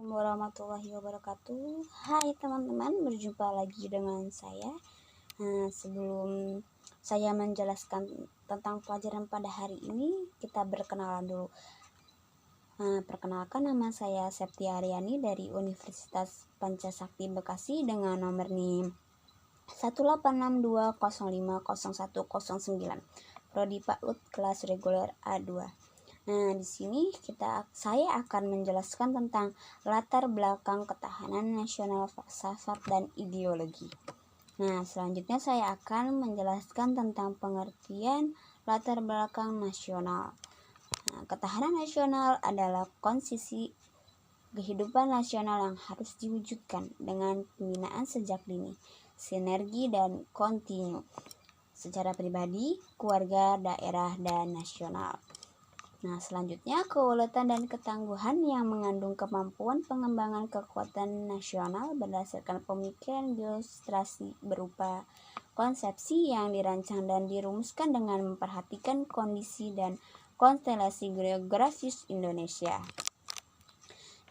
Warahmatullahi wabarakatuh. Hai teman-teman, berjumpa lagi dengan saya. Sebelum saya menjelaskan tentang pelajaran pada hari ini, kita berkenalan dulu. Perkenalkan, nama saya Septia Aryani dari Universitas Pancasakti Bekasi dengan nomor NIM 18620501009, Prodi PAUD kelas reguler A2. Nah, di sini saya akan menjelaskan tentang latar belakang ketahanan nasional, falsafat dan ideologi. Nah, selanjutnya saya akan menjelaskan tentang pengertian latar belakang nasional. Nah, ketahanan nasional adalah konsisi kehidupan nasional yang harus diwujudkan dengan pembinaan sejak dini, sinergi dan kontinu secara pribadi, keluarga, daerah, dan nasional. Nah, selanjutnya keuletan dan ketangguhan yang mengandung kemampuan pengembangan kekuatan nasional berdasarkan pemikiran geostrasi berupa konsepsi yang dirancang dan dirumuskan dengan memperhatikan kondisi dan konstelasi geografis Indonesia.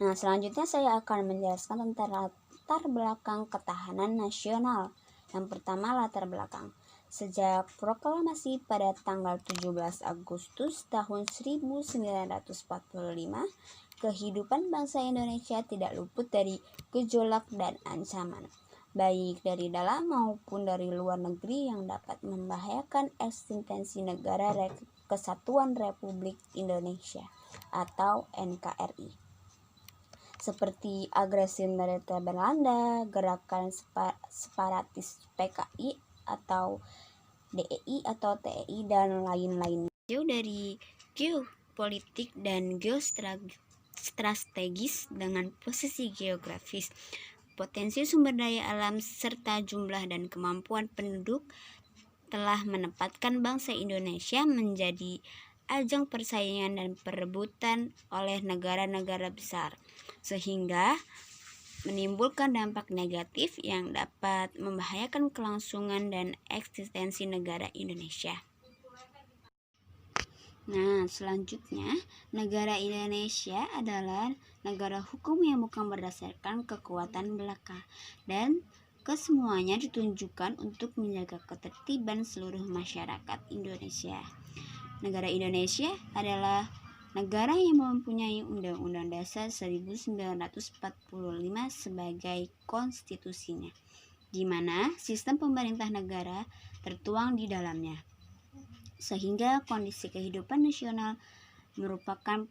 Nah, selanjutnya saya akan menjelaskan tentang latar belakang ketahanan nasional. Yang pertama, latar belakang. Sejak proklamasi pada tanggal 17 Agustus tahun 1945, kehidupan bangsa Indonesia tidak luput dari gejolak dan ancaman, baik dari dalam maupun dari luar negeri yang dapat membahayakan eksistensi negara Kesatuan Republik Indonesia atau NKRI. Seperti agresi militer Belanda, gerakan separatis PKI atau DEI atau TEI, dan lain-lainnya. Jauh dari geopolitik dan geostrategis dengan posisi geografis, potensi sumber daya alam, serta jumlah dan kemampuan penduduk telah menempatkan bangsa Indonesia menjadi ajang persaingan dan perebutan oleh negara-negara besar, sehingga menimbulkan dampak negatif yang dapat membahayakan kelangsungan dan eksistensi negara Indonesia. Nah, selanjutnya, negara Indonesia adalah negara hukum yang bukan berdasarkan kekuatan belaka, dan kesemuanya ditunjukkan untuk menjaga ketertiban seluruh masyarakat Indonesia. Negara Indonesia adalah negara yang mempunyai Undang-Undang Dasar 1945 sebagai konstitusinya, di mana sistem pemerintah negara tertuang di dalamnya, sehingga kondisi kehidupan nasional merupakan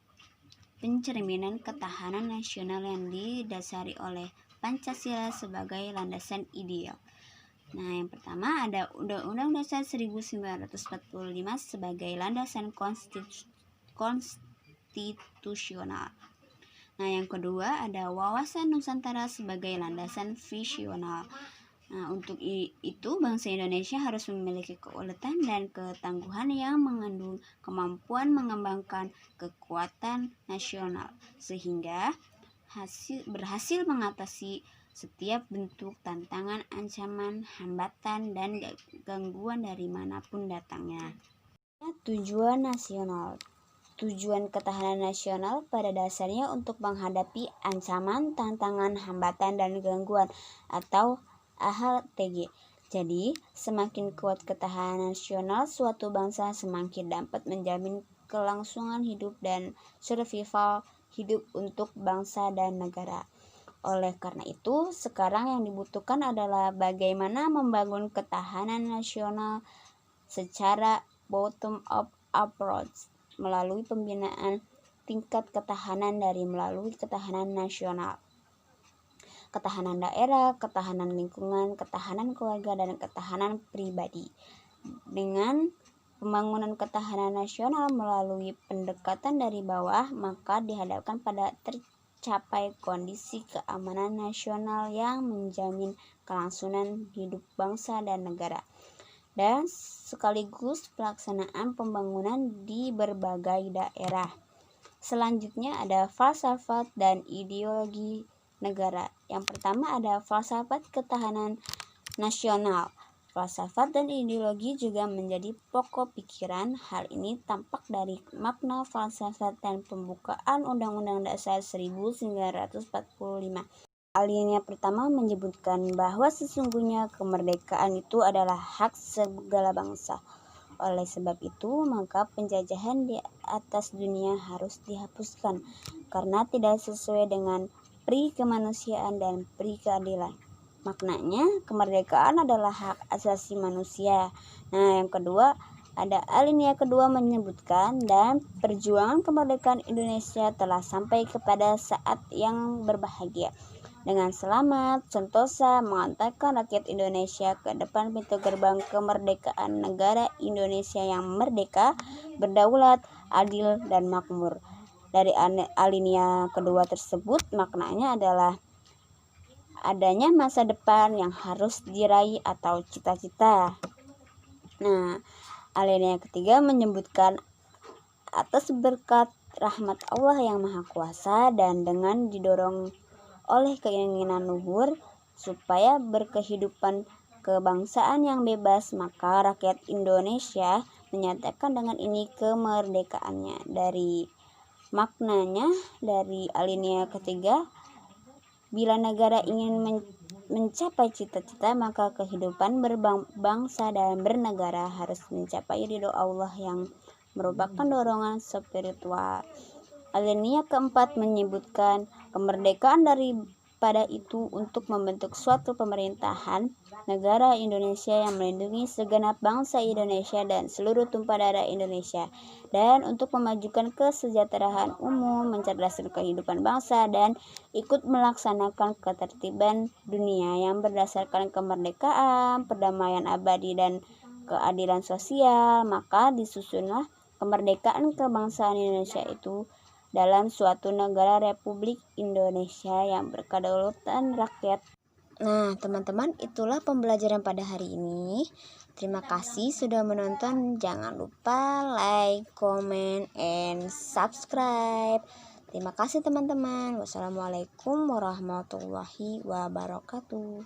pencerminan ketahanan nasional yang didasari oleh Pancasila sebagai landasan ideal. Nah, yang pertama ada Undang-Undang Dasar 1945 sebagai landasan konstitusional. Nah, yang kedua ada wawasan Nusantara sebagai landasan visional. Nah, untuk itu bangsa Indonesia harus memiliki keuletan dan ketangguhan yang mengandung kemampuan mengembangkan kekuatan nasional, sehingga berhasil mengatasi setiap bentuk tantangan, ancaman, hambatan, dan gangguan dari manapun datangnya. Tujuan nasional. Tujuan ketahanan nasional pada dasarnya untuk menghadapi ancaman, tantangan, hambatan, dan gangguan atau AHTG. Jadi, semakin kuat ketahanan nasional suatu bangsa, semakin dapat menjamin kelangsungan hidup dan survival hidup untuk bangsa dan negara. Oleh karena itu, sekarang yang dibutuhkan adalah bagaimana membangun ketahanan nasional secara bottom-up approach melalui pembinaan tingkat ketahanan melalui ketahanan nasional, ketahanan daerah, ketahanan lingkungan, ketahanan keluarga, dan ketahanan pribadi. Dengan pembangunan ketahanan nasional melalui pendekatan dari bawah, maka dihadapkan pada tercapai kondisi keamanan nasional yang menjamin kelangsungan hidup bangsa dan negara, dan sekaligus pelaksanaan pembangunan di berbagai daerah. Selanjutnya ada falsafat dan ideologi negara. Yang pertama ada falsafat ketahanan nasional. Falsafat dan ideologi juga menjadi pokok pikiran. Hal ini tampak dari makna falsafat dan pembukaan Undang-Undang Dasar 1945. Alinea pertama menyebutkan bahwa sesungguhnya kemerdekaan itu adalah hak segala bangsa. Oleh sebab itu, maka penjajahan di atas dunia harus dihapuskan karena tidak sesuai dengan pri kemanusiaan dan pri keadilan. Maknanya, kemerdekaan adalah hak asasi manusia. Nah, yang kedua, ada alinea kedua menyebutkan dan perjuangan kemerdekaan Indonesia telah sampai kepada saat yang berbahagia. Dengan selamat, sentosa mengantarkan rakyat Indonesia ke depan pintu gerbang kemerdekaan negara Indonesia yang merdeka, berdaulat, adil, dan makmur. Dari alinea kedua tersebut, maknanya adalah adanya masa depan yang harus diraih atau cita-cita. Nah, alinea ketiga menyebutkan atas berkat rahmat Allah yang Maha Kuasa dan dengan didorong oleh keinginan luhur supaya berkehidupan kebangsaan yang bebas, maka rakyat Indonesia menyatakan dengan ini kemerdekaannya. Dari maknanya dari alinea ketiga, bila negara ingin mencapai cita-cita, maka kehidupan berbangsa dan bernegara harus mencapai ridho Allah yang merupakan dorongan spiritual. Alinea keempat menyebutkan kemerdekaan daripada itu untuk membentuk suatu pemerintahan negara Indonesia yang melindungi segenap bangsa Indonesia dan seluruh tumpah darah Indonesia, dan untuk memajukan kesejahteraan umum, mencerdaskan kehidupan bangsa, dan ikut melaksanakan ketertiban dunia yang berdasarkan kemerdekaan, perdamaian abadi, dan keadilan sosial. Maka disusunlah kemerdekaan kebangsaan Indonesia itu dalam suatu negara Republik Indonesia yang berkedaulatan rakyat. Nah, teman-teman, itulah pembelajaran pada hari ini. Terima kasih sudah menonton. Jangan lupa like, comment, and subscribe. Terima kasih teman-teman. Wassalamualaikum warahmatullahi wabarakatuh.